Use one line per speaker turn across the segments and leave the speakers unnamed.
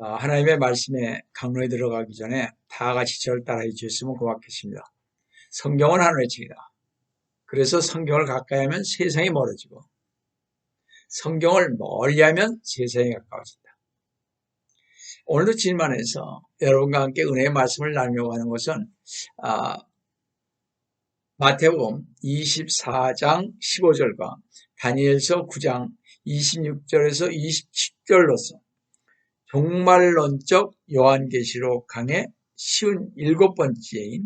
하나님의 말씀에 강론에 들어가기 전에 다 같이 저를 따라해 주셨으면 고맙겠습니다. 성경은 하늘의 책이다. 그래서 성경을 가까이 하면 세상이 멀어지고 성경을 멀리하면 세상이 가까워진다. 오늘도 질문해서 여러분과 함께 은혜의 말씀을 나누려고 하는 것은 마태복음 24장 15절과 다니엘서 9장 26절에서 27절로서 종말론적 요한계시록 강의 57번째인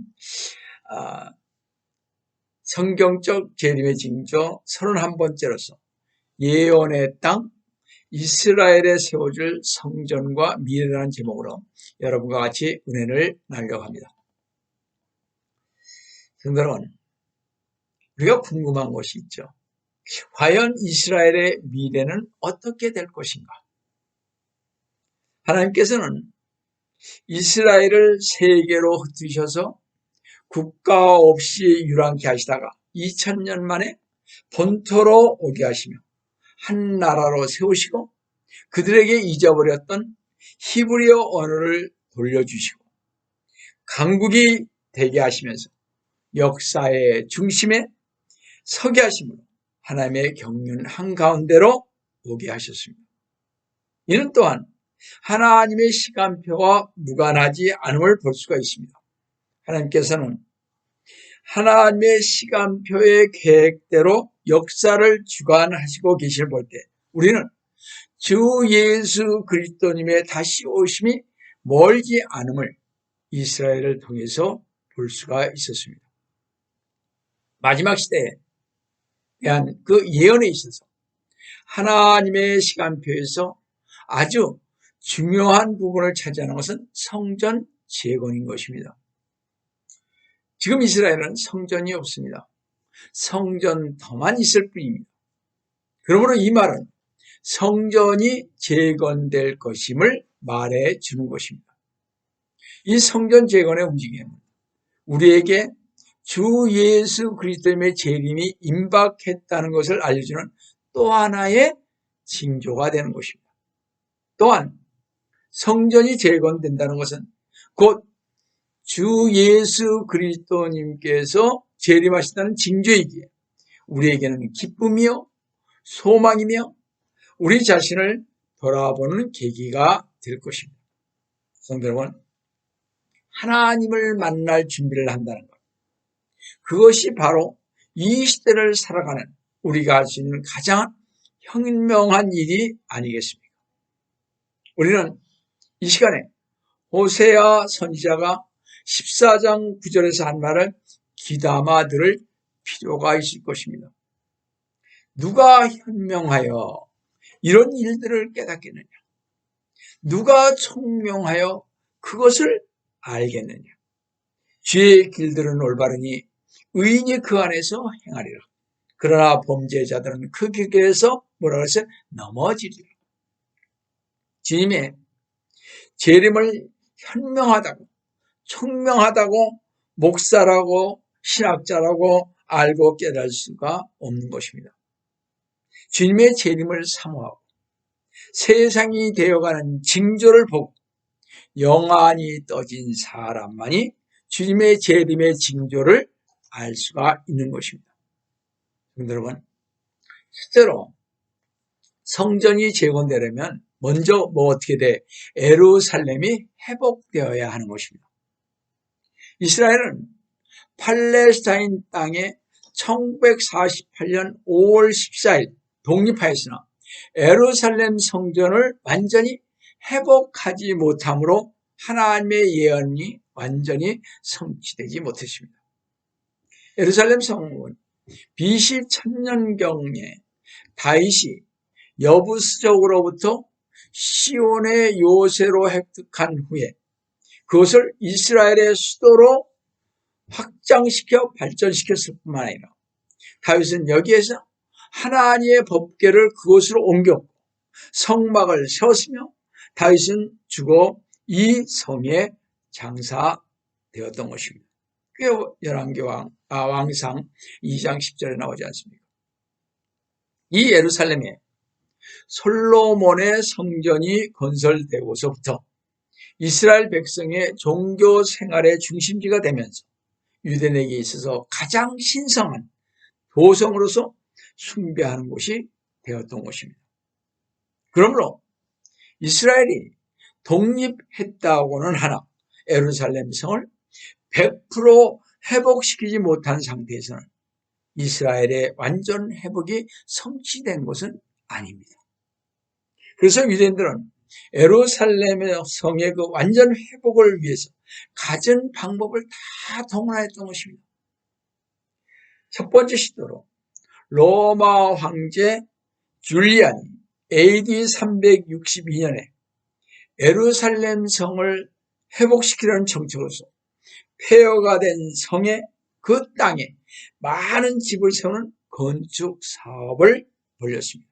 성경적 재림의 징조 31번째로서 예언의 땅 이스라엘에 세워줄 성전과 미래라는 제목으로 여러분과 같이 은혜를 나누려고 합니다. 성도 여러분, 우리가 궁금한 것이 있죠. 과연 이스라엘의 미래는 어떻게 될 것인가? 하나님께서는 이스라엘을 세계로 흩으셔서 국가 없이 유랑케 하시다가 2000년 만에 본토로 오게 하시며 한 나라로 세우시고 그들에게 잊어버렸던 히브리어 언어를 돌려주시고 강국이 되게 하시면서 역사의 중심에 서게 하심으로 하나님의 경륜 한가운데로 오게 하셨습니다. 이는 또한 하나님의 시간표와 무관하지 않음을 볼 수가 있습니다. 하나님께서는 하나님의 시간표의 계획대로 역사를 주관하시고 계실 볼 때 우리는 주 예수 그리스도님의 다시 오심이 멀지 않음을 이스라엘을 통해서 볼 수가 있었습니다. 마지막 시대에 대한 그 예언에 있어서 하나님의 시간표에서 아주 중요한 부분을 차지하는 것은 성전 재건인 것입니다. 지금 이스라엘은 성전이 없습니다. 성전터만 있을 뿐입니다. 그러므로 이 말은 성전이 재건될 것임을 말해 주는 것입니다. 이 성전 재건의 움직임은 우리에게 주 예수 그리스도의 재림이 임박했다는 것을 알려주는 또 하나의 징조가 되는 것입니다. 또한 성전이 재건된다는 것은 곧 주 예수 그리스도님께서 재림하신다는 징조이기에 우리에게는 기쁨이요 소망이며 우리 자신을 돌아보는 계기가 될 것입니다. 성도 여러분, 하나님을 만날 준비를 한다는 것, 그것이 바로 이 시대를 살아가는 우리가 할 수 있는 가장 현명한 일이 아니겠습니까? 우리는 이 시간에 호세아 선지자가 14장 9절에서 한 말을 귀담아 들을 필요가 있을 것입니다. 누가 현명하여 이런 일들을 깨닫겠느냐? 누가 총명하여 그것을 알겠느냐? 주의 길들은 올바르니 의인이 그 안에서 행하리라. 그러나 범죄자들은 그 길에서 뭐라고 했어요? 넘어지리라. 주님의 재림을 현명하다고 총명하다고 목사라고 신학자라고 알고 깨달을 수가 없는 것입니다. 주님의 재림을 사모하고 세상이 되어가는 징조를 보고 영안이 떠진 사람만이 주님의 재림의 징조를 알 수가 있는 것입니다. 여러분, 실제로 성전이 재건되려면 먼저 어떻게 돼? 예루살렘이 회복되어야 하는 것입니다. 이스라엘은 팔레스타인 땅에 1948년 5월 14일 독립하였으나 예루살렘 성전을 완전히 회복하지 못함으로 하나님의 예언이 완전히 성취되지 못했습니다. 예루살렘 성은 BC 1000년경에 다윗이 여부스족으로부터 시온의 요새로 획득한 후에 그것을 이스라엘의 수도로 확장시켜 발전시켰을 뿐만 아니라 다윗은 여기에서 하나님의 법궤를 그곳으로 옮겼고 성막을 세웠으며 다윗은 죽어 이 성에 장사되었던 것입니다. 그게 열왕기상 2장 10절에 나오지 않습니까? 이 예루살렘에 솔로몬의 성전이 건설되고서부터 이스라엘 백성의 종교 생활의 중심지가 되면서 유대인에게 있어서 가장 신성한 도성으로서 숭배하는 곳이 되었던 것입니다. 그러므로 이스라엘이 독립했다고는 하나 예루살렘 성을 100% 회복시키지 못한 상태에서는 이스라엘의 완전 회복이 성취된 것은 아닙니다. 그래서 유대인들은 예루살렘의 성의 그 완전 회복을 위해서 갖은 방법을 다 동원했던 것입니다. 첫 번째 시도로 로마 황제 줄리안이 AD 362년에 예루살렘 성을 회복시키려는 정책으로서 폐허가 된 성의 그 땅에 많은 집을 세우는 건축 사업을 벌였습니다.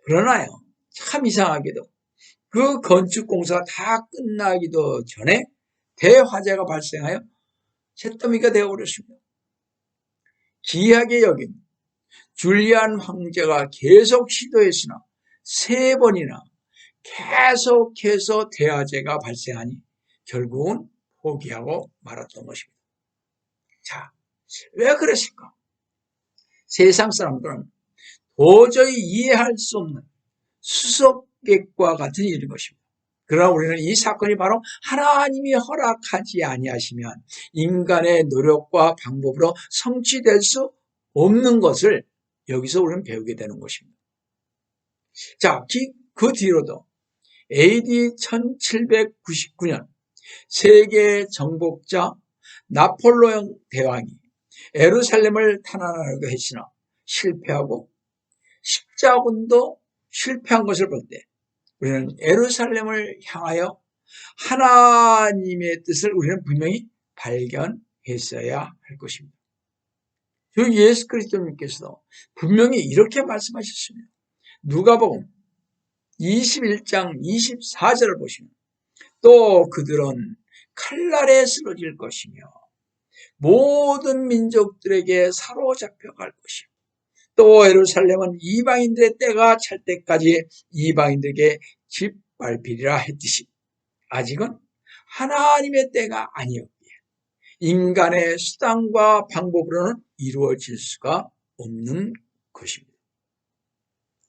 그러나요, 참 이상하게도 그 건축 공사가 다 끝나기도 전에 대화재가 발생하여 잿더미가 되어버렸습니다. 기이하게 여긴 줄리안 황제가 계속 시도했으나 3번이나 계속해서 대화재가 발생하니 결국은 포기하고 말았던 것입니다. 자, 왜 그랬을까? 세상 사람들은 도저히 이해할 수 없는 수석객과 같은 일인 것입니다. 그러나 우리는 이 사건이 바로 하나님이 허락하지 아니하시면 인간의 노력과 방법으로 성취될 수 없는 것을 여기서 우리는 배우게 되는 것입니다. 자, 그 뒤로도 AD 1799년 세계 정복자 나폴레옹 대왕이 예루살렘을 탄환하려고 했으나 실패하고 십자군도 실패한 것을 볼 때 우리는 예루살렘을 향하여 하나님의 뜻을 우리는 분명히 발견했어야 할 것입니다. 주 예수 그리스도님께서도 분명히 이렇게 말씀하셨습니다. 누가복음 21장 24절을 보시면 또 그들은 칼날에 쓰러질 것이며 모든 민족들에게 사로잡혀 갈 것이요 또 예루살렘은 이방인들의 때가 찰 때까지 이방인들에게 짓밟히리라 했듯이 아직은 하나님의 때가 아니었기에 인간의 수단과 방법으로는 이루어질 수가 없는 것입니다.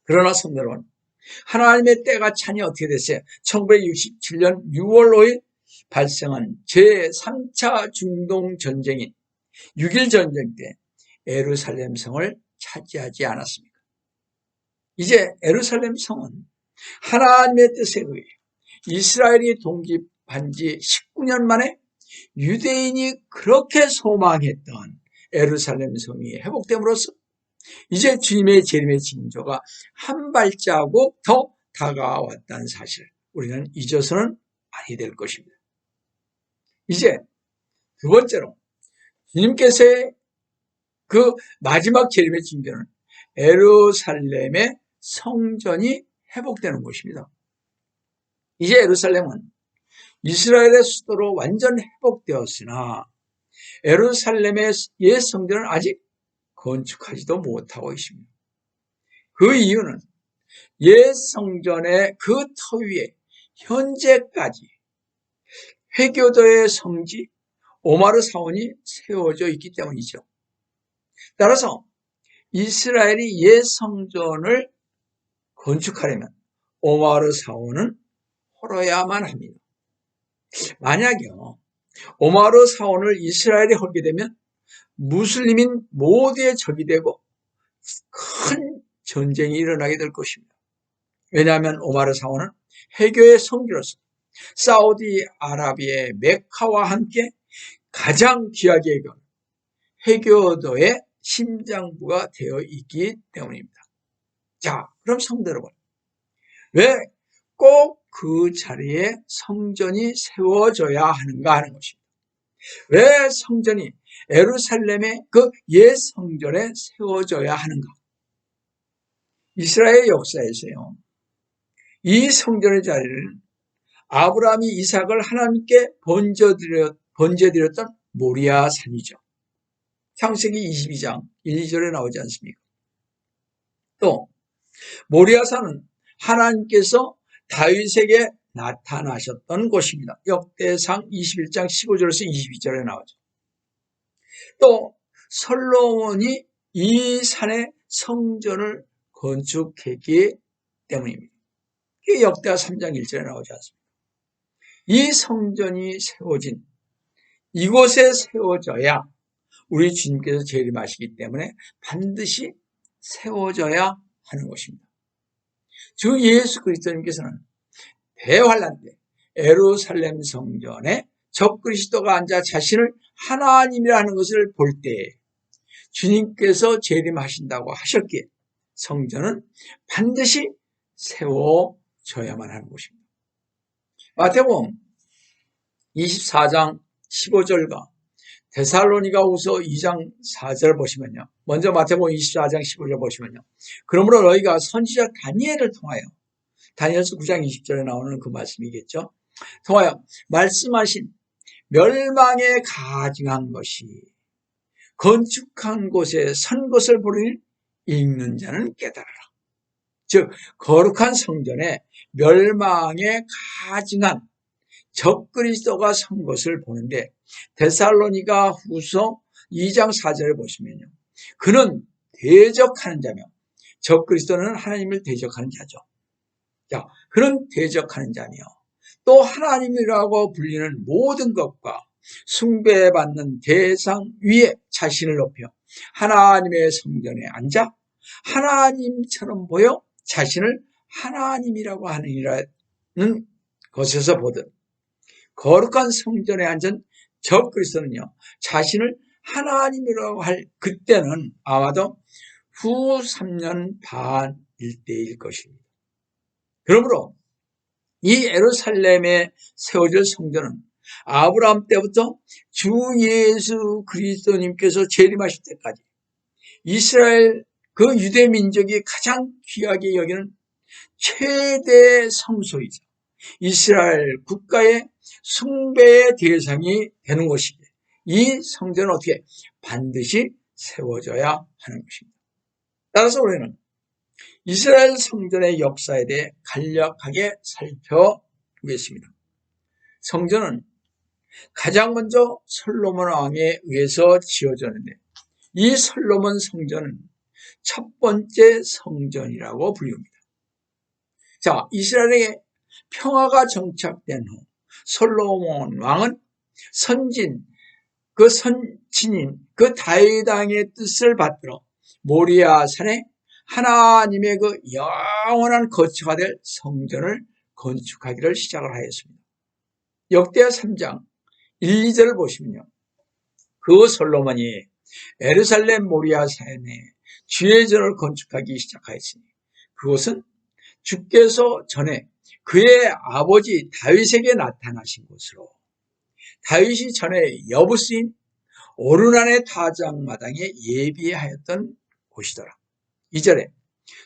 그러나 성도 여러분, 하나님의 때가 차니 어떻게 됐어요? 1967년 6월 5일 발생한 제3차 중동전쟁인 6.1 전쟁 때 예루살렘 성을 차지하지 않았습니까? 이제 예루살렘 성은 하나님의 뜻에 의해 이스라엘이 독립한 지 19년 만에 유대인이 그렇게 소망했던 예루살렘 성이 회복됨으로써 이제 주님의 재림의 징조가 한 발자국 더 다가왔다는 사실을 우리는 잊어서는 아니 될 것입니다. 이제 두 번째로 주님께서의 그 마지막 재림의 징조는 예루살렘의 성전이 회복되는 것입니다. 이제 예루살렘은 이스라엘의 수도로 완전 회복되었으나 예루살렘의 옛 성전은 아직 건축하지도 못하고 있습니다. 그 이유는 옛 성전의 그 터 위에 현재까지 회교도의 성지 오마르 사원이 세워져 있기 때문이죠. 따라서 이스라엘이 옛 성전을 건축하려면 오마르 사원은 헐어야만 합니다. 만약요 오마르 사원을 이스라엘이 헐게 되면 무슬림인 모두의 적이 되고 큰 전쟁이 일어나게 될 것입니다. 왜냐하면 오마르 사원은 해교의 성지로서 사우디아라비아의 메카와 함께 가장 귀하게 여겨는 해교도의 심장부가 되어 있기 때문입니다. 자, 그럼 성도 여러분, 왜 꼭 그 자리에 성전이 세워져야 하는가 하는 것입니다. 왜 성전이 예루살렘의 그 옛 성전에 세워져야 하는가? 이스라엘 역사에서요, 이 성전의 자리는 아브라함이 이삭을 하나님께 번제드렸던 모리아 산이죠. 창세기 22장 1, 2절에 나오지 않습니까? 또 모리아산은 하나님께서 다윗에게 나타나셨던 곳입니다. 역대상 21장 15절에서 22절에 나오죠. 또 솔로몬이 이 산에 성전을 건축했기 때문입니다. 이게 역대하 3장 1절에 나오지 않습니까? 이 성전이 세워진 이곳에 세워져야 우리 주님께서 재림하시기 때문에 반드시 세워져야 하는 것입니다. 주 예수 그리스도님께서는 대환란 때 예루살렘 성전에 적그리스도가 앉아 자신을 하나님이라는 것을 볼 때 주님께서 재림하신다고 하셨기에 성전은 반드시 세워져야만 하는 것입니다. 마태복음 24장 15절과 데살로니가후서 2장 4절 보시면요. 먼저 마태복음 24장 15절 보시면요. 그러므로 너희가 선지자 다니엘을 통하여 다니엘서 9장 20절에 나오는 그 말씀이겠죠. 통하여 말씀하신 멸망에 가증한 것이 건축한 곳에 선 것을 보니 읽는 자는 깨달아라. 즉 거룩한 성전에 멸망에 가증한 적그리스도가 선 것을 보는데 데살로니가 후서 2장 4절을 보시면요. 그는 대적하는 자며 적그리스도는 하나님을 대적하는 자죠. 자, 그는 대적하는 자며 또 하나님이라고 불리는 모든 것과 숭배받는 대상 위에 자신을 높여 하나님의 성전에 앉아 하나님처럼 보여 자신을 하나님이라고 하느니라는 것에서 보듯 거룩한 성전에 앉은 적그리스도는요, 자신을 하나님이라고 할 그때는 아마도 후 3년 반일 때일 것입니다. 그러므로 이 예루살렘에 세워질 성전은 아브라함 때부터 주 예수 그리스도님께서 재림하실 때까지 이스라엘 그 유대 민족이 가장 귀하게 여기는 최대 성소이자 이스라엘 국가의 숭배의 대상이 되는 것이기에 이 성전은 어떻게 반드시 세워져야 하는 것입니다. 따라서 우리는 이스라엘 성전의 역사에 대해 간략하게 살펴보겠습니다. 성전은 가장 먼저 솔로몬 왕에 의해서 지어졌는데 이 솔로몬 성전은 첫 번째 성전이라고 불립니다. 자, 이스라엘에 평화가 정착된 후 솔로몬 왕은 선진인 그 다윗 왕의 뜻을 받들어 모리아 산에 하나님의 그 영원한 거처가 될 성전을 건축하기를 시작을 하였습니다. 역대하 3장 1, 2절을 보시면요. 그 솔로몬이 예루살렘 모리아 산에 주의 전을 건축하기 시작하였으니 그곳은 주께서 전에 그의 아버지 다윗에게 나타나신 곳으로 다윗이 전에 여부스인 오르난의 타작마당에 예비하였던 곳이더라. 2절에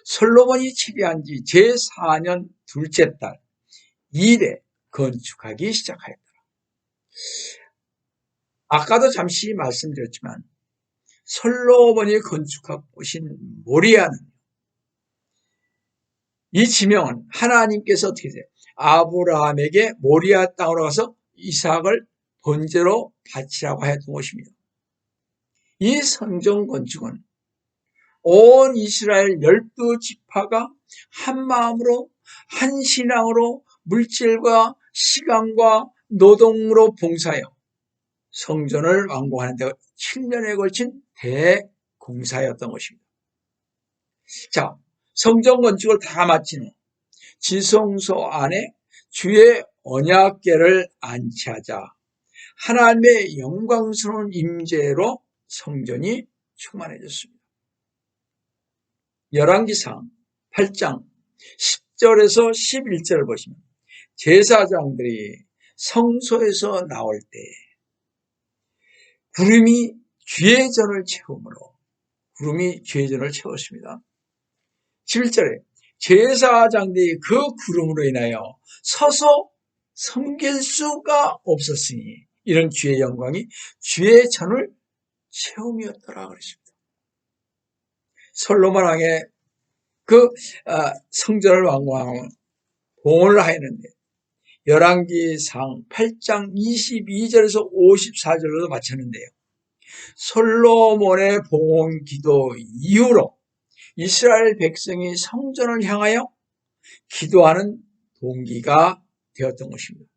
솔로몬이 치리한 지 제4년 둘째 달 2일에 건축하기 시작하였더라. 아까도 잠시 말씀드렸지만 솔로몬이 건축한 곳인 모리아는 이 지명은 하나님께서 어떻게 돼요? 아브라함에게 모리아 땅으로 가서 이삭을 번제로 바치라고 하였던 곳입니다. 이 성전 건축은 온 이스라엘 12지파가 한 마음으로 한 신앙으로 물질과 시간과 노동으로 봉사하여 성전을 완공하는 데 7년에 걸친 대공사였던 것입니다. 자, 성전 건축을 다 마친 후 지성소 안에 주의 언약궤를 안치하자 하나님의 영광스러운 임재로 성전이 충만해졌습니다. 열왕기상 8장 10절에서 11절을 보시면 제사장들이 성소에서 나올 때 구름이 주의 전을 채우므로 구름이 주의 전을 채웠습니다. 11절에 제사장들이 그 구름으로 인하여 서서 섬길 수가 없었으니 이런 주의 영광이 주의 전을 채움이었더라 그랬습니다. 솔로몬 왕의 그 성전을 완공하고 봉헌을 하였는데 열왕기상 8장 22절에서 54절로도 마쳤는데요. 솔로몬의 봉헌 기도 이후로 이스라엘 백성이 성전을 향하여 기도하는 동기가 되었던 것입니다.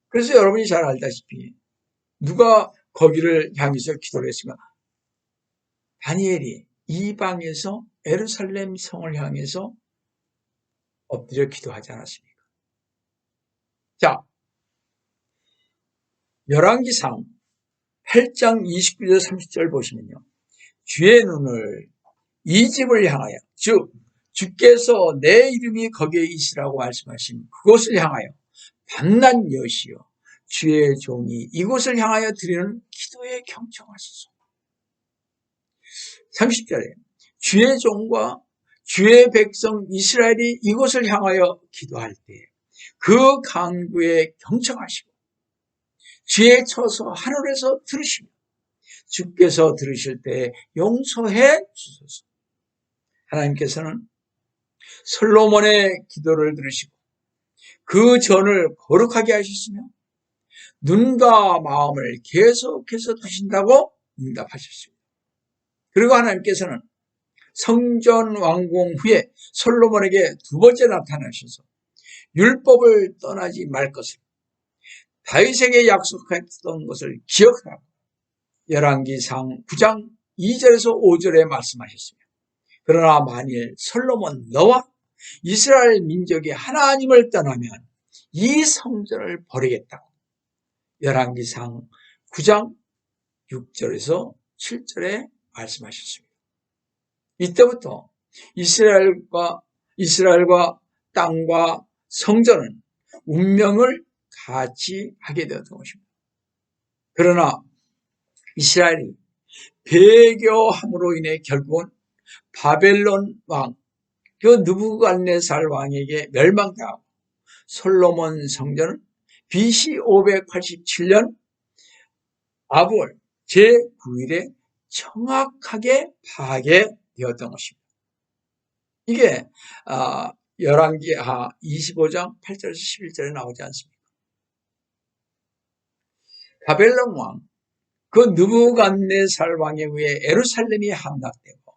그래서 여러분이 잘 알다시피 누가 거기를 향해서 기도를 했습니까? 다니엘이 이방에서 예루살렘 성을 향해서 엎드려 기도하지 않았습니까? 자, 열왕기상 8장 29절 30절 보시면요. 주의 눈을 이 집을 향하여, 즉 주께서 내 이름이 거기에 있으라고 말씀하신 그곳을 향하여 밤낮 여시여 주의 종이 이곳을 향하여 드리는 기도에 경청하소서. 30절에 주의 종과 주의 백성 이스라엘이 이곳을 향하여 기도할 때 그 간구에 경청하시고 주의 처소 하늘에서 들으시며 주께서 들으실 때 용서해 주소서. 하나님께서는 솔로몬의 기도를 들으시고 그 전을 거룩하게 하셨으며 눈과 마음을 계속해서 두신다고 응답하셨습니다. 그리고 하나님께서는 성전 완공 후에 솔로몬에게 두 번째 나타나셔서 율법을 떠나지 말 것을, 다윗에게 약속했던 것을 기억하라고 열왕기상 9장 2절에서 5절에 말씀하셨습니다. 그러나 만일 솔로몬 너와 이스라엘 민족이 하나님을 떠나면 이 성전을 버리겠다고 열왕기상 9장 6절에서 7절에 말씀하셨습니다. 이때부터 이스라엘과 땅과 성전은 운명을 같이 하게 되었던 것입니다. 그러나 이스라엘이 배교함으로 인해 결국은 바벨론 왕, 그 느부갓네살 왕에게 멸망당하고 솔로몬 성전은 BC 587년 아부월 제9일에 정확하게 파괴되었던 것입니다. 이게 열왕기하 25장 8절에서 11절에 나오지 않습니까? 바벨론 왕, 그 느부갓네살 왕에 의해 예루살렘이 함락되고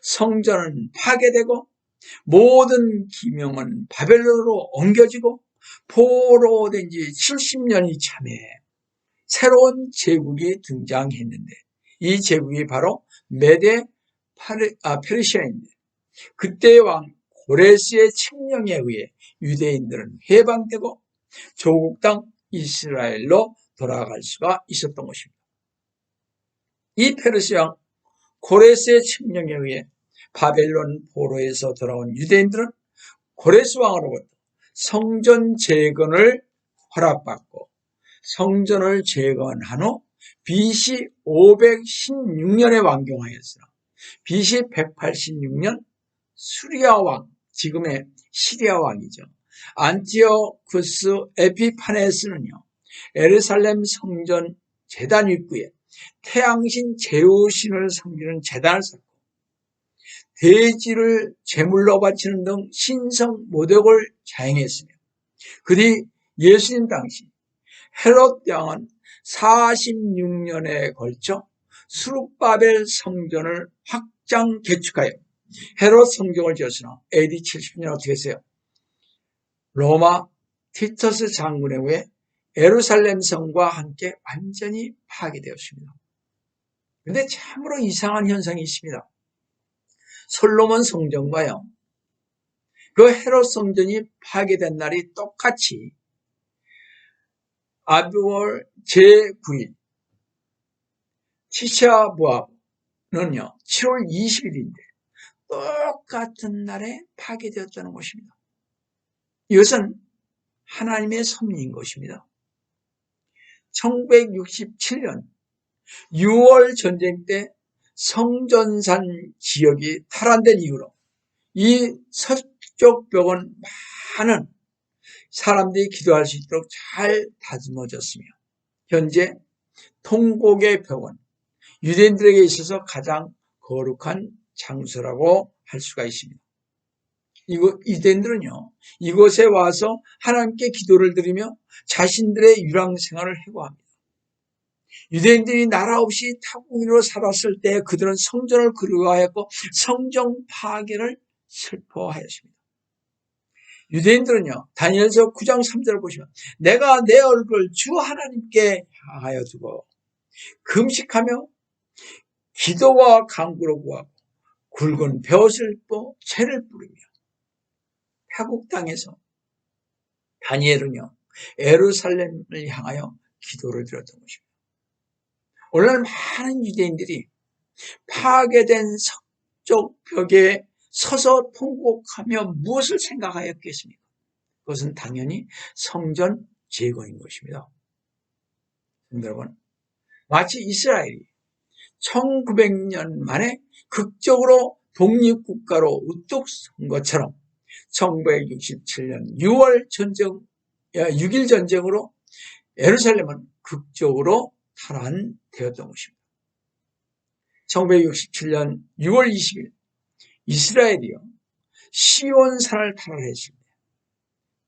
성전은 파괴되고 모든 기명은 바벨론으로 옮겨지고 포로된 지 70년이 참에 새로운 제국이 등장했는데 이 제국이 바로 메데 페르시아인데 그때의 왕 고레스의 칙령에 의해 유대인들은 해방되고 조국 땅 이스라엘로 돌아갈 수가 있었던 것입니다. 이 페르시아 고레스의 칙령에 의해 바벨론 포로에서 돌아온 유대인들은 고레스 왕으로부터 성전 재건을 허락받고 성전을 재건한 후 BC 516년에 완공하였으나 BC 186년 수리아 왕, 지금의 시리아 왕이죠. 안티오쿠스 에피파네스는요. 예루살렘 성전 제단 입구에 태양신 제우신을 섬기는 제단을 쌓고 돼지를 제물로 바치는 등 신성 모독을 자행했으며 그 뒤 예수님 당시 헤롯 왕은 46년에 걸쳐 수룹바벨 성전을 확장 개축하여 헤롯 성경을 지었으나 AD 70년 어떻게 했어요? 로마 티터스 장군에 의해 예루살렘 성과 함께 완전히 파괴되었습니다. 그런데 참으로 이상한 현상이 있습니다. 솔로몬 성전과요, 그 헤롯 성전이 파괴된 날이 똑같이 아비월 제9일 티샤부아브는요 7월 20일인데 똑같은 날에 파괴되었다는 것입니다. 이것은 하나님의 섭리인 것입니다. 1967년 6월 전쟁 때 성전산 지역이 탈환된 이후로 이 서쪽 벽은 많은 사람들이 기도할 수 있도록 잘 다듬어졌으며 현재 통곡의 벽은 유대인들에게 있어서 가장 거룩한 장소라고 할 수가 있습니다. 유대인들은요, 이곳에 와서 하나님께 기도를 드리며 자신들의 유랑 생활을 해고합니다. 유대인들이 나라 없이 타국민으로 살았을 때 그들은 성전을 그리워하였고 성전 파괴를 슬퍼하였습니다. 유대인들은요, 다니엘서 9장 3절을 보시면 내가 내 얼굴을 주 하나님께 향하여 두고 금식하며 기도와 간구로 구하고 굵은 벼슬 입고 채를 뿌리며 타국 땅에서 다니엘은요, 예루살렘을 향하여 기도를 드렸던 것입니다. 오늘날 많은 유대인들이 파괴된 서쪽 벽에 서서 통곡하며 무엇을 생각하였겠습니까? 그것은 당연히 성전 재건인 것입니다. 여러분, 마치 이스라엘이 1900년 만에 극적으로 독립국가로 우뚝 선 것처럼 1967년 6일 전쟁으로 예루살렘은 극적으로 탈환되었던 것입니다. 1967년 6월 20일 이스라엘이요 시온산을 탈환했습니다.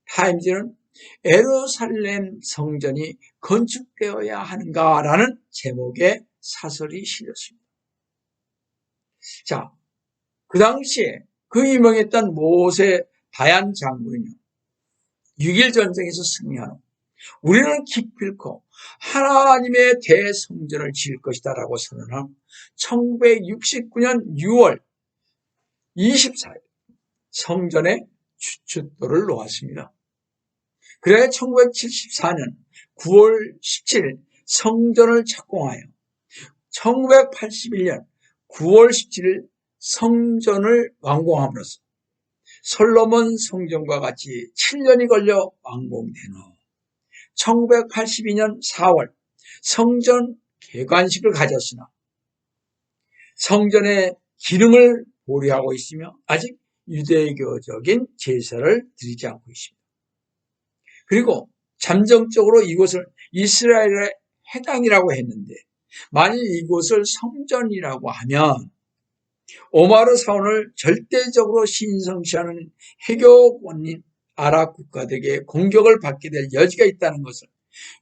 타임즈는 예루살렘 성전이 건축되어야 하는가라는 제목의 사설이 실렸습니다. 자, 그 당시에 그 유명했던 모세 다얀 장군은요 6일 전쟁에서 승리한 후 우리는 기필코 하나님의 대성전을 지을 것이다 라고 선언한 1969년 6월 24일 성전에 주춧돌을 놓았습니다. 그래 1974년 9월 17일 성전을 착공하여 1981년 9월 17일 성전을 완공함으로써 솔로몬 성전과 같이 7년이 걸려 완공된 후 1982년 4월 성전 개관식을 가졌으나 성전의 기능을 보류하고 있으며 아직 유대교적인 제사를 드리지 않고 있습니다. 그리고 잠정적으로 이곳을 이스라엘의 해당이라고 했는데 만일 이곳을 성전이라고 하면 오마르 사원을 절대적으로 신성시하는 해교권인 아랍 국가들에게 공격을 받게 될 여지가 있다는 것을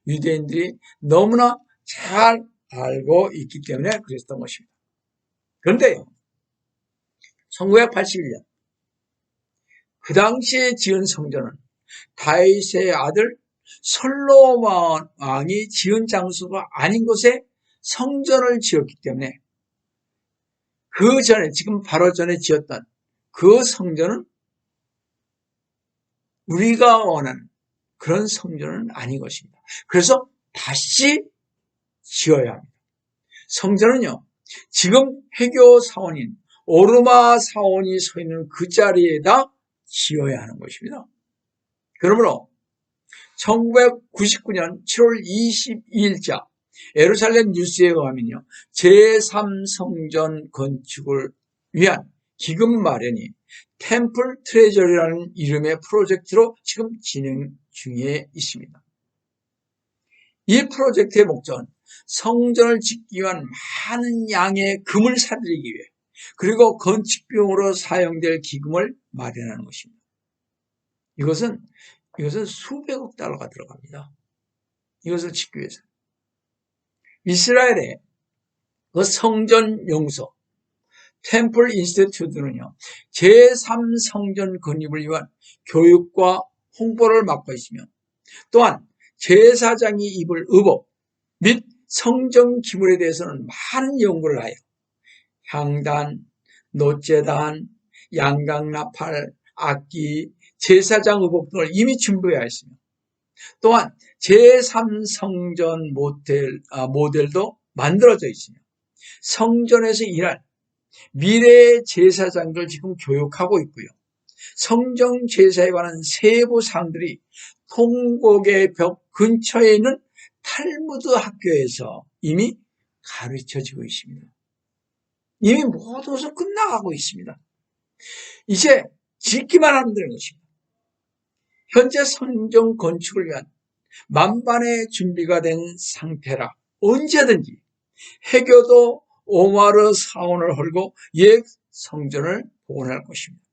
유대인들이 너무나 잘 알고 있기 때문에 그랬던 것입니다. 그런데요, 1981년 그 당시에 지은 성전은 다윗의 아들 솔로몬 왕이 지은 장소가 아닌 곳에 성전을 지었기 때문에 그 전에 지금 바로 전에 지었던 그 성전은 우리가 원하는 그런 성전은 아닌 것입니다. 그래서 다시 지어야 합니다. 성전은요, 지금 해교 사원인 오르마 사원이 서 있는 그 자리에다 지어야 하는 것입니다. 그러므로 1999년 7월 22일자 예루살렘 뉴스에 의하면요, 제3성전 건축을 위한 기금 마련이 템플 트레저리라는 이름의 프로젝트로 지금 진행 중에 있습니다. 이 프로젝트의 목적은 성전을 짓기 위한 많은 양의 금을 사들이기 위해 그리고 건축비용으로 사용될 기금을 마련하는 것입니다. 이것은 수백억 달러가 들어갑니다. 이것을 짓기 위해서. 이스라엘의 그 성전 용서 템플 인스티튜트는요, 제3성전 건립을 위한 교육과 홍보를 맡고 있으며 또한 제사장이 입을 의복 및 성전 기물에 대해서는 많은 연구를 하여 향단, 노제단, 양강나팔, 악기, 제사장 의복 등을 이미 준비하였으며 또한 제3성전 모델도 만들어져 있으며 성전에서 일할 미래의 제사장들 지금 교육하고 있고요. 성전 제사에 관한 세부 사항들이 통곡의 벽 근처에 있는 탈무드 학교에서 이미 가르쳐지고 있습니다. 이미 모든 것은 끝나가고 있습니다. 이제 짓기만 하면 되는 것입니다. 현재 성전 건축을 위한 만반의 준비가 된 상태라 언제든지 해교도 오마르 사원을 헐고 옛 성전을 복원할 것입니다.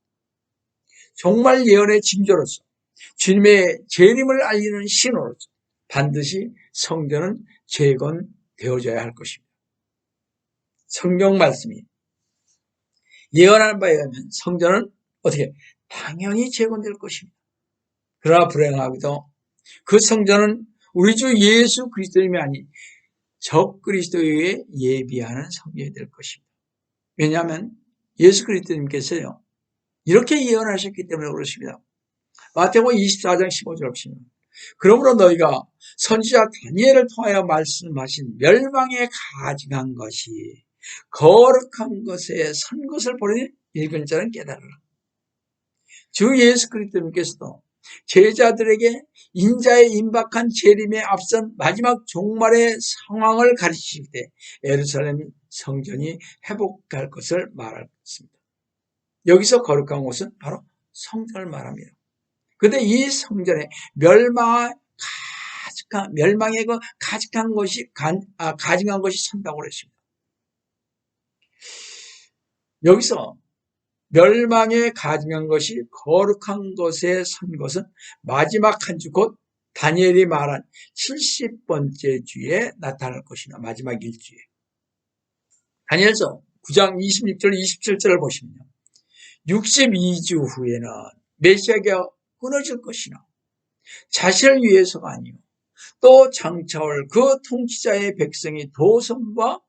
정말 예언의 징조로서 주님의 재림을 알리는 신호로서 반드시 성전은 재건되어져야 할 것입니다. 성경 말씀이 예언하는 바에 의하면 성전은 어떻게 당연히 재건될 것입니다. 그러나 불행하게도 그 성전은 우리 주 예수 그리스도님이 아닌 적그리스도에 예비하는 성전이 될 것입니다. 왜냐하면 예수 그리스도님께서요 이렇게 예언하셨기 때문에 그렇습니다. 마태복음 24장 15절 보시면 그러므로 너희가 선지자 다니엘을 통하여 말씀하신 멸망에 가증한 것이 거룩한 것에 선 것을 보니 읽은 자는 깨달으라. 주 예수 그리스도님께서도 제자들에게 인자의 임박한 재림에 앞선 마지막 종말의 상황을 가르치실 때 예루살렘 성전이 회복될 것을 말했습니다. 여기서 거룩한 곳은 바로 성전을 말합니다. 그런데 이 성전에 멸망에 가증한 것이 선다고 그랬습니다. 여기서 멸망에 가증한 것이 거룩한 것에 선 것은 마지막 한 주 곧 다니엘이 말한 70번째 주에 나타날 것이나 마지막 일주에. 다니엘서 9장 26절 27절을 보시면요. 62주 후에는 메시아가 끊어질 것이나 자신을 위해서가 아니요 또 장차올 그 통치자의 백성이 도성과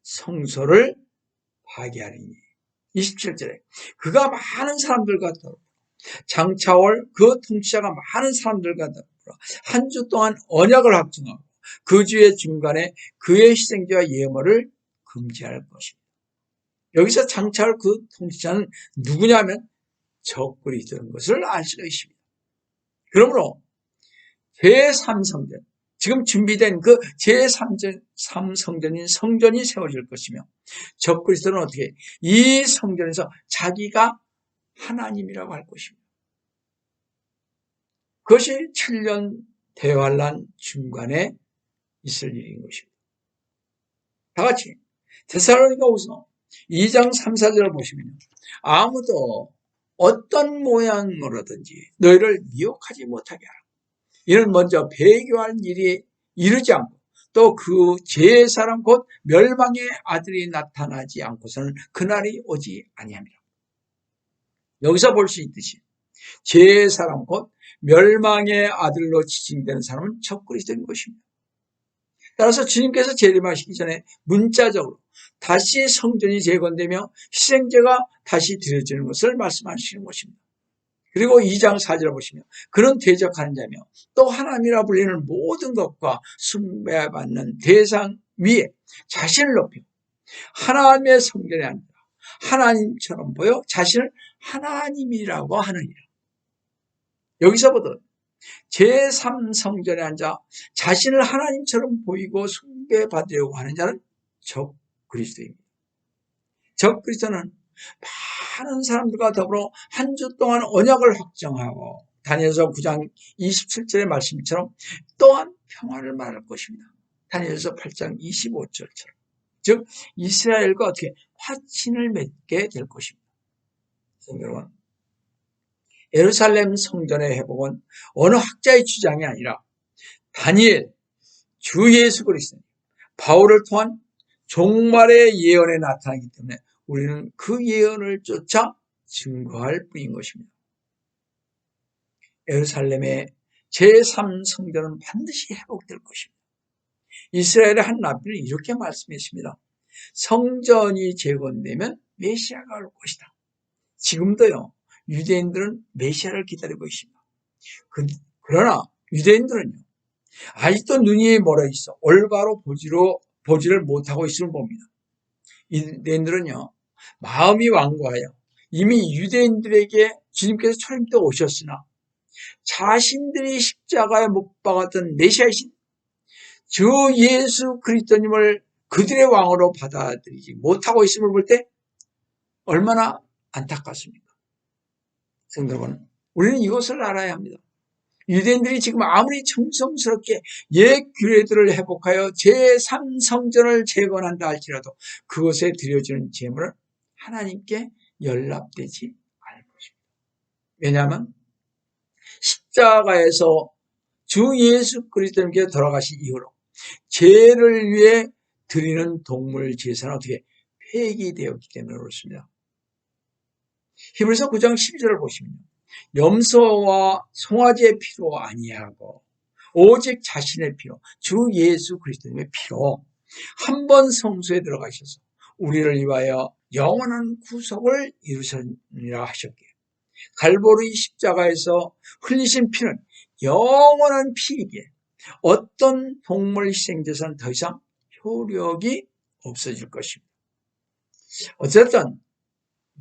성소를 파괴하리니 27절에 그가 많은 사람들과 더불어 장차올 그 통치자가 많은 사람들과 더불어 한 주 동안 언약을 확증하고 그 주의 중간에 그의 희생제와 예물을 금지할 것입니다. 여기서 장차올 그 통치자는 누구냐면 적그리스도인 것을 알 수가 있습니다. 그러므로 제3성전, 지금 준비된 그 제3성전인 성전이 세워질 것이며 적그리스도는 어떻게 이 성전에서 자기가 하나님이라고 할 것입니다. 그것이 7년 대환란 중간에 있을 일인 것입니다. 다 같이 데살로니가후서 2장 3, 4절을 보시면 아무도 어떤 모양으로든지 너희를 미혹하지 못하게 하라. 이는 먼저 배교할 일이 이르지 않고 또 그 제사람 곧 멸망의 아들이 나타나지 않고서는 그날이 오지 아니함이라. 여기서 볼 수 있듯이 제사람 곧 멸망의 아들로 지칭되는 사람은 적그리스도인 것입니다. 따라서 주님께서 재림하시기 전에 문자적으로 다시 성전이 재건되며 희생제가 다시 드려지는 것을 말씀하시는 것입니다. 그리고 2장 4절을 보시면 그는 대적하는 자며 또 하나님이라 불리는 모든 것과 숭배받는 대상 위에 자신을 높여 하나님의 성전에 앉아 하나님처럼 보여 자신을 하나님이라고 하느니라. 여기서부터 제3성전에 앉아 자신을 하나님처럼 보이고 숭배받으려고 하는 자는 적그리스도입니다. 적그리스도는 많은 사람들과 더불어 한 주 동안 언약을 확정하고 다니엘서 9장 27절의 말씀처럼 또한 평화를 말할 것입니다. 다니엘서 8장 25절처럼 즉 이스라엘과 어떻게 화친을 맺게 될 것입니다. 여러분, 예루살렘 성전의 회복은 어느 학자의 주장이 아니라 다니엘, 주 예수 그리스도, 바울을 통한 종말의 예언에 나타나기 때문에 우리는 그 예언을 쫓아 증거할 뿐인 것입니다. 예루살렘의 제3성전은 반드시 회복될 것입니다. 이스라엘의 한 랍비는 이렇게 말씀했습니다. 성전이 재건되면 메시아가 올 것이다. 지금도요, 유대인들은 메시아를 기다리고 있습니다. 그러나 유대인들은요, 아직도 눈이 멀어 있어 올바로 보지를 못하고 있음을 봅니다. 유대인들은요, 마음이 완고하여 이미 유대인들에게 주님께서 초림 때 오셨으나 자신들이 십자가에 못 박았던 메시아이신 주 예수 그리스도님을 그들의 왕으로 받아들이지 못하고 있음을 볼 때 얼마나 안타깝습니까? 성도 여러분, 우리는 이것을 알아야 합니다. 유대인들이 지금 아무리 정성스럽게 옛 규례들을 회복하여 제3성전을 재건한다 할지라도 그것에 드려지는 제물은 하나님께 연락되지 않을 것입니다. 왜냐하면 십자가에서 주 예수 그리스도님께서 돌아가신 이후로 죄를 위해 드리는 동물 제사는 어떻게 폐기되었기 때문에 그렇습니다. 히브리서 9장 12절을 보시면요. 염소와 송아지의 피로 아니하고 오직 자신의 피로 주 예수 그리스도님의 피로 한 번 성소에 들어가셔서 우리를 위하여 영원한 구속을 이루셨느니라 하셨기에 갈보리 십자가에서 흘리신 피는 영원한 피이기에 어떤 동물 희생제사는 더 이상 효력이 없어질 것입니다. 어쨌든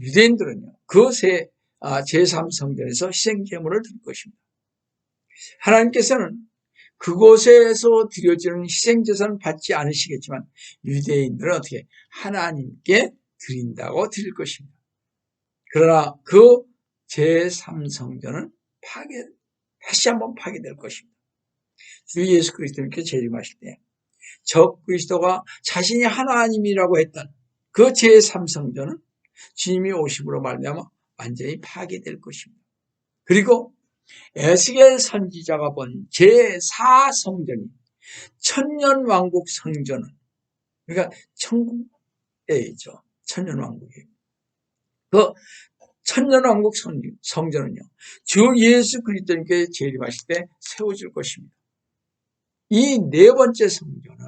유대인들은요, 그것에 제3성전에서 희생제물을 드릴 것입니다. 하나님께서는 그곳에서 드려지는 희생제사는 받지 않으시겠지만 유대인들은 어떻게 하나님께 드린다고 드릴 것입니다. 그러나 그 제3성전은 다시 한번 파괴될 것입니다. 주 예수 그리스도님께서 재림하실 때 적 그리스도가 자신이 하나님이라고 했던 그 제3성전은 주님이 오심으로 말미암아 완전히 파괴될 것입니다. 그리고 에스겔 선지자가 본 제4성전이 천년왕국 성전은, 그러니까 천국에 있죠. 천년왕국에. 그 천년왕국 성전은요, 주 예수 그리스도님께 재림하실 때 세워질 것입니다. 이 네 번째 성전은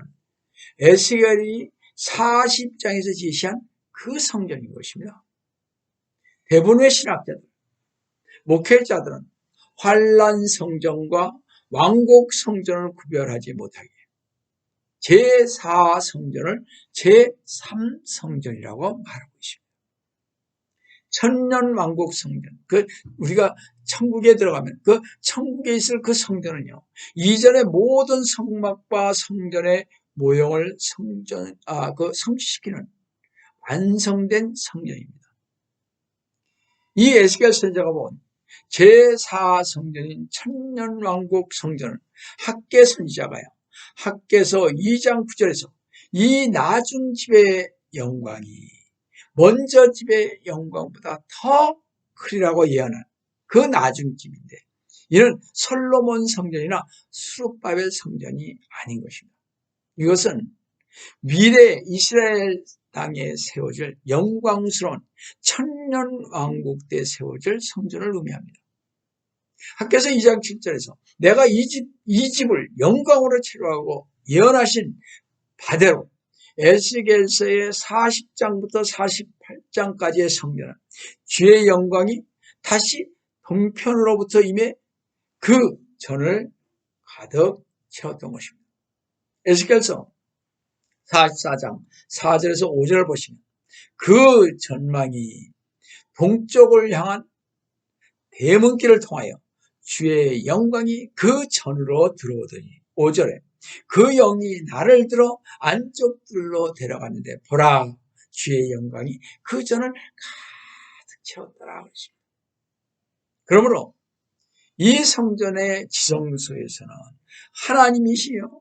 에스겔이 40장에서 제시한 그 성전인 것입니다. 대부분의 신학자들, 목회자들은 환란 성전과 왕국 성전을 구별하지 못하게 제4성전을 제3성전이라고 말하고 있습니다. 천년왕국 성전, 우리가 천국에 들어가면 그 천국에 있을 그 성전은요, 이전의 모든 성막과 성전의 모형을 성취시키는 완성된 성전입니다. 이 에스겔 선지자가 본 제4성전인 천년왕국 성전은 학개 선지자가요, 학개서 2장 9절에서 이 나중 집의 영광이 먼저 집의 영광보다 더 크리라고 예언한 그 나중 집인데, 이는 솔로몬 성전이나 수룹바벨 성전이 아닌 것입니다. 이것은 미래 이스라엘 땅에 세워질 영광스러운 천년왕국 때 세워질 성전을 의미합니다. 학개서 2장 7절에서 내가 이 집을 영광으로 치료하고 예언하신 바대로 에스겔서의 40장부터 48장까지의 성전은 주의 영광이 다시 동편으로부터 임해 그 전을 가득 채웠던 것입니다. 에스겔서 44장 4절에서 5절을 보시면 그 전망이 동쪽을 향한 대문길을 통하여 주의 영광이 그 전으로 들어오더니 5절에 그 영이 나를 들어 안쪽들로 데려갔는데 보라 주의 영광이 그 전을 가득 채웠더라 그랬습니다. 그러므로 이 성전의 지성소에서는 하나님이시여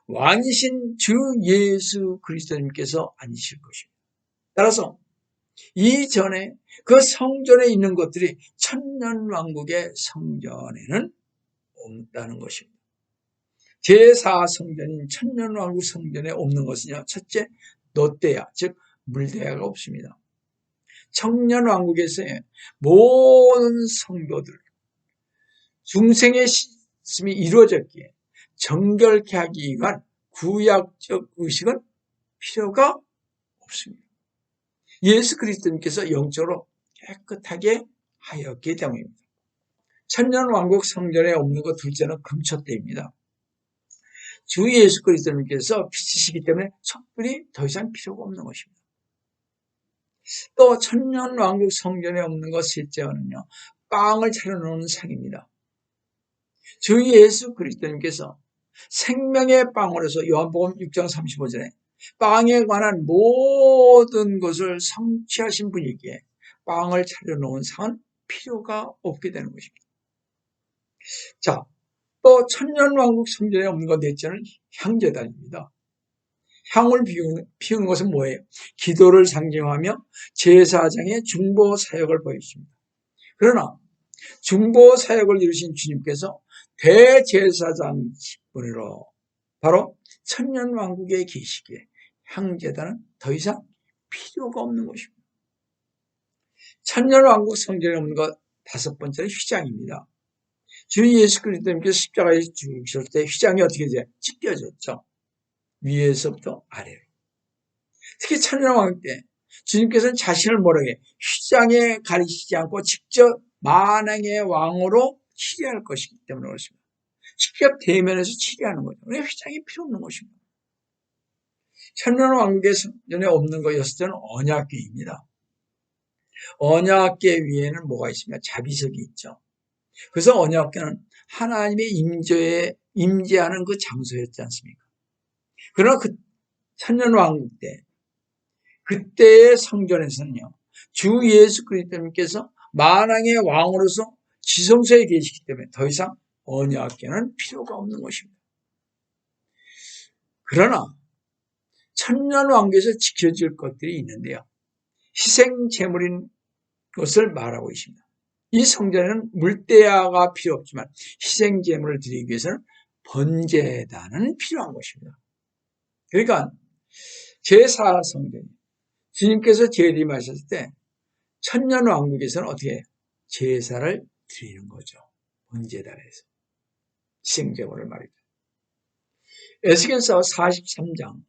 왕이신 주 예수 그리스도님께서 앉으실 것입니다. 따라서 이전에 그 성전에 있는 것들이 천년왕국의 성전에는 없다는 것입니다. 제4성전인 천년왕국 성전에 없는 것은요, 첫째, 노대야, 즉 물대야가 없습니다. 천년왕국에서의 모든 성도들, 중생의 씻음이 이루어졌기에 정결케 하기 위한 구약적 의식은 필요가 없습니다. 예수 그리스도님께서 영적으로 깨끗하게 하였기 때문입니다. 천년왕국 성전에 없는 것 둘째는 금초대입니다. 주 예수 그리스도님께서 빛이시기 때문에 촛불이 더 이상 필요가 없는 것입니다. 또 천년왕국 성전에 없는 것 셋째는요, 빵을 차려놓는 상입니다. 주 예수 그리스도님께서 생명의 빵으로서 요한복음 6장 35절에 빵에 관한 모든 것을 성취하신 분이기에 빵을 차려놓은 상은 필요가 없게 되는 것입니다. 자, 또 천년왕국 성전에 없는 것 넷째는 향제단입니다. 향을 피우는 것은 뭐예요? 기도를 상징하며 제사장의 중보 사역을 보여줍니다. 그러나 중보 사역을 이루신 주님께서 대제사장 직분으로 바로 천년왕국에 계시기에 향제단은 더 이상 필요가 없는 것입니다. 천년왕국 성전에 없는 것 다섯 번째는 휘장입니다. 주 예수 그리스도님께서 십자가에 죽으실 때 휘장이 어떻게 돼요? 찢겨졌죠. 위에서부터 아래로. 특히 천년왕국 때 주님께서는 자신을 뭐라고 해? 휘장에 가리시지 않고 직접 만왕의 왕으로 치리할 것이기 때문에 그렇습니다. 직접 대면에서 치리하는 거죠. 왜 휘장이 필요 없는 것입니다. 천년왕국의 성전에 없는 것 여섯째는 언약궤입니다. 언약궤 위에는 뭐가 있습니까? 자비석이 있죠. 그래서 언약궤는 하나님의 임재하는 그 장소였지 않습니까? 그러나 그 천년왕국 때 그때의 성전에서는요, 주 예수 그리스도님께서 만왕의 왕으로서 지성소에 계시기 때문에 더 이상 언약궤는 필요가 없는 것입니다. 그러나 천년왕국에서 지켜질 것들이 있는데요, 희생 제물인 것을 말하고 있습니다. 이 성전에는 물대야가 필요 없지만 희생 제물을 드리기 위해서는 번제단은 필요한 것입니다. 그러니까 제4성전, 주님께서 재림하셨을 때 천년왕국에서는 어떻게 해요? 제사를 드리는 거죠. 번제단에서. 희생제물을 말이죠. 에스겔서 43장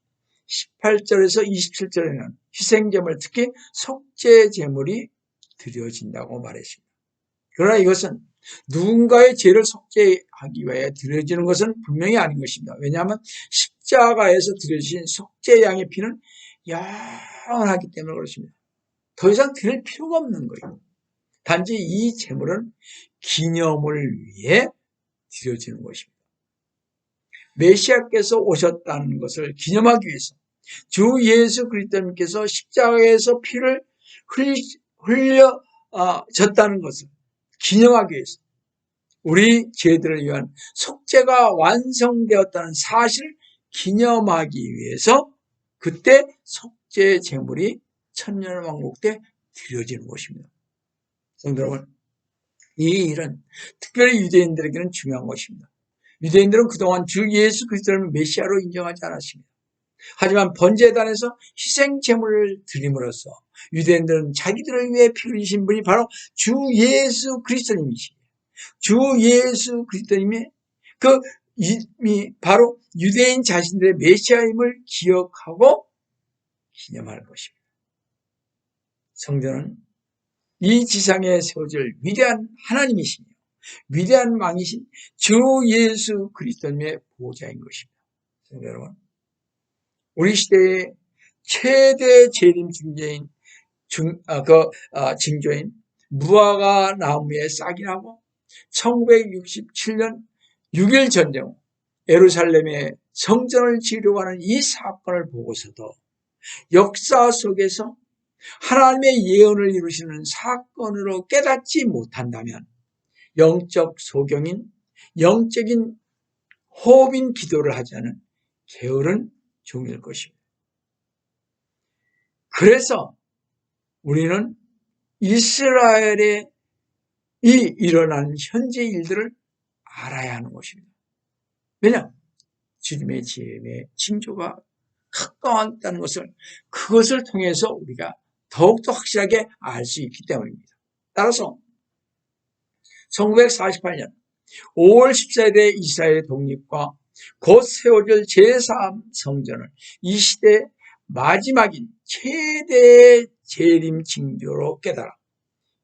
18절에서 27절에는 희생제물, 특히 속죄제물이 드려진다고 말했습니다. 그러나 이것은 누군가의 죄를 속죄하기 위해 드려지는 것은 분명히 아닌 것입니다. 왜냐하면 십자가에서 드려진 속죄양의 피는 영원하기 때문에 그렇습니다. 더 이상 드릴 필요가 없는 거예요. 단지 이 제물은 기념을 위해 드려지는 것입니다. 메시아께서 오셨다는 것을 기념하기 위해서 주 예수 그리스도님께서 십자가에서 피를 흘려졌다는 것을 기념하기 위해서 우리 죄들을 위한 속죄가 완성되었다는 사실을 기념하기 위해서 그때 속죄 제물이 천년왕국 때 드려지는 것입니다. 성도 여러분, 이 일은 특별히 유대인들에게는 중요한 것입니다. 유대인들은 그동안 주 예수 그리스도를 메시아로 인정하지 않았습니다. 하지만 번제단에서 희생 제물을 드림으로써 유대인들은 자기들을 위해 피 흘리신 분이 바로 주 예수 그리스도님이십니다. 주 예수 그리스도님이 그 이미 바로 유대인 자신들의 메시아임을 기억하고 기념할 것입니다. 성전은 이 지상에 세워질 위대한 하나님이시며 위대한 왕이신 주 예수 그리스도님의 보호자인 것입니다. 성도 여러분, 우리 시대의 최대 재림 징조인 무화과 나무에 싹이 나고 1967년 6.1 전쟁 후 예루살렘의 성전을 지으려고 하는 이 사건을 보고서도 역사 속에서 하나님의 예언을 이루시는 사건으로 깨닫지 못한다면 영적 소경인, 영적인 호흡인 기도를 하지 않은 게으른 종일 것입니다. 그래서 우리는 이스라엘의 이 일어나는 현재 일들을 알아야 하는 것입니다. 왜냐? 주님의 지음의 징조가 가까웠다는 것을, 그것을 통해서 우리가 더욱더 확실하게 알 수 있기 때문입니다. 따라서 1948년 5월 14일의 이스라엘의 독립과 곧 세워질 제3성전을 이 시대의 마지막인 최대 재림 징조로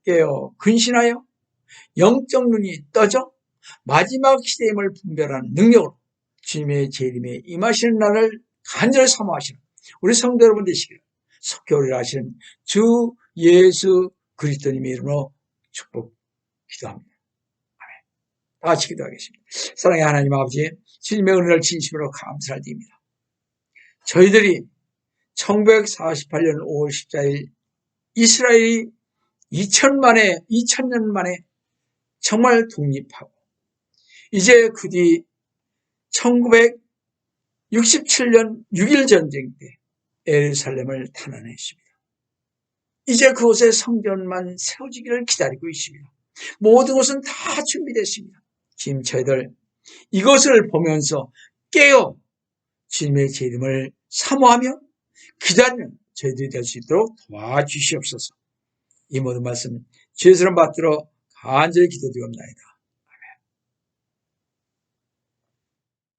깨어 근신하여 영적 눈이 떠져 마지막 시대임을 분별하는 능력으로 주님의 재림에 임하시는 날을 간절히 사모하시는 우리 성도 여러분 되시기를 속교를 하시는 주 예수 그리스도님의 이름으로 축복 기도합니다. 아멘. 다 같이 기도하겠습니다. 사랑의 하나님 아버지, 주님의 은혜를 진심으로 감사를 드립니다. 저희들이 1948년 5월 14일 이스라엘이 2000년 만에 정말 독립하고 이제 그 뒤 67년 6.1 전쟁 때 예루살렘을 탄환했습니다. 이제 그곳에 성전만 세워지기를 기다리고 있습니다. 모든 것은 다 준비됐습니다. 지금 저희들 이것을 보면서 깨어 주님의 재림을 사모하며 기다리는 저희들이 될 수 있도록 도와주시옵소서. 이 모든 말씀 주의 이름 받들어 간절히 기도드리옵나이다.